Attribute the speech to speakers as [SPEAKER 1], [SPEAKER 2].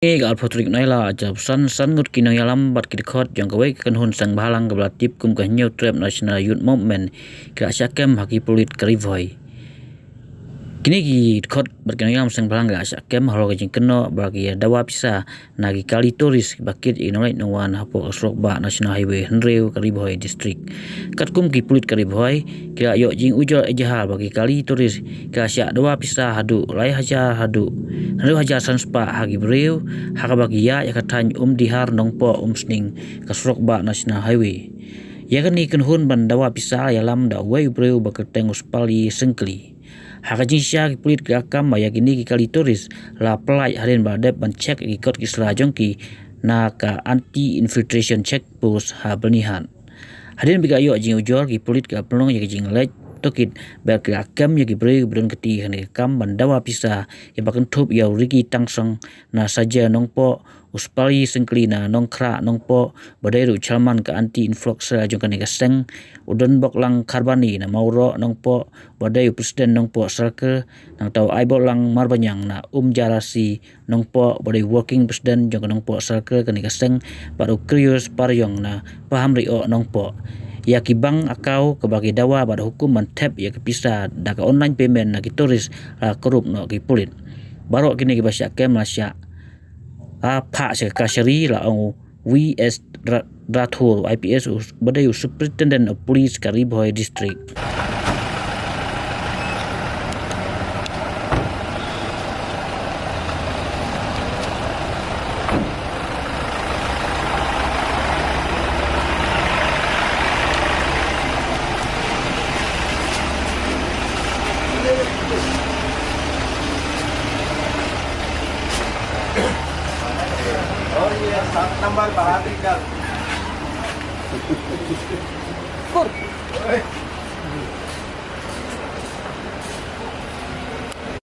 [SPEAKER 1] Gal potrik naila jab san ngut kino yalam bat kidkhot jong kawai kan hun sang balang gabla tip kum ka new trap national youth movement kra syakem haki pulit karivoi kini gi khot bat kino yalam sang balang ga syakem halo jing keno bagi dawa Pisa nagi kali turis bakit inolai nongwan hapo asrok ba national highway henreu karivoi district kat kum ki pulit karivoi kira yo jing ujol ejahal bagi kali turis kira syak dawa Pisa Haduh lai Hajar Haduh henreu Hajar sanspa hagi breu haka bagi ya katany dihar nongpo sning kasrok ba national highway ya kan ni kan hun ban dawa Pisa yalam da wei breu bakateng uspali sengkli haka jinsya ki pulit gakam maya gini ki kali turis la pelai haren badep ban cek ikot ki selajongki na ka anti infiltration check post ha bernihan haren biga yo jing ujor ki pulit ka pelong ya jing lek tokit ber gakam ya ki breu bren keti hane kam ban dawa Pisa ya bakan thup ya rigi tangsong na saja nongpo uspali sengkli na nongkra nongpo badairu chalman ka anti influencer jong kan gaseng udon bok lang karbani na mauro nongpo badai presiden nongpo sarke nang tau aibol lang marbanyang na jarasi nongpo badai working presiden jong nongpo sarke kan gaseng baru krius paryong na paham rio nongpo ya kibang akau kebagi dawa pada hukum mantep ya Pisa daga online payment na turis la Kurup no ki pulit baru kini ki basya ke Malaysia Phah sekasari la VS Rathur IPS badai superintendent of police Kariboi district.
[SPEAKER 2] Oh iya, tambal bahan tinggal.